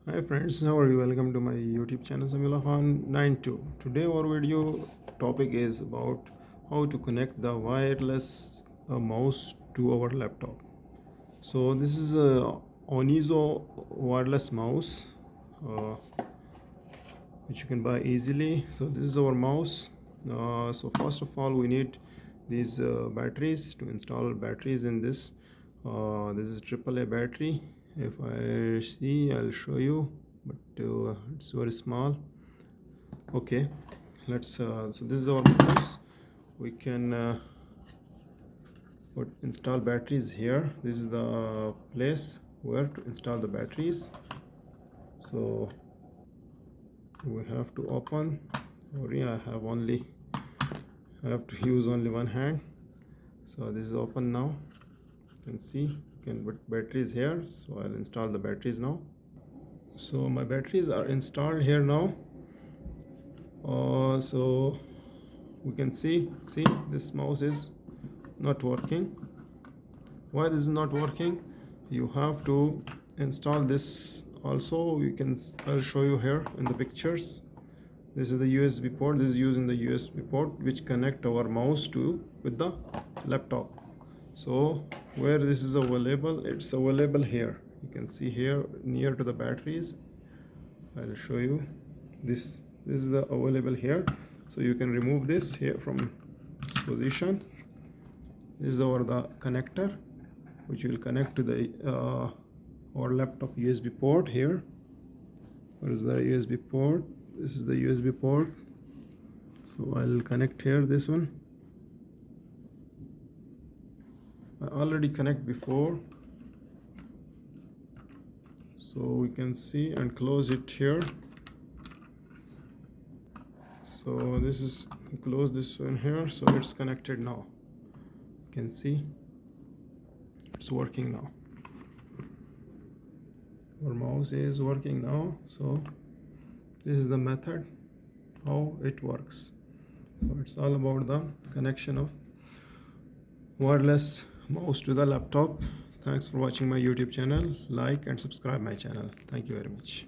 Hi friends, how are you? Welcome to my YouTube channel Samila Khan 92. Today our video topic is about how to connect the wireless mouse to our laptop. So this is a Oneezo wireless mouse uh, which you can buy easily. So this is our mouse. So first of all we need these batteries to install batteries in this. This is AAA battery. If I see, I'll show you, but it's very small. Okay, let's so this is our mouse. We can install batteries here. This is the place where to install the batteries. So we have to open. Sorry, I have to use only one hand. So this is open now. You can see you can put batteries here. So I'll install the batteries now. So my batteries are installed here now. So we can see this mouse is not working. Why this is not working? You have to install this also. I'll show you here in the pictures. This is the USB port. This is using the USB port which connect our mouse with the laptop. So where this is available, it's available here. You can see here near to the batteries. I'll show you this is the available here. So you can remove this here from this position. This is the connector which will connect to the our laptop USB port here. Where is the USB port? This is the USB port. So I'll connect here this one. I already connect before, so we can see and close it here. So this is close this one here, so it's connected now. You can see it's working now. Our mouse is working now. So this is the method how it works. So it's all about the connection of wireless mouse to the laptop. Thanks for watching my YouTube channel. Like and subscribe my channel. Thank you very much.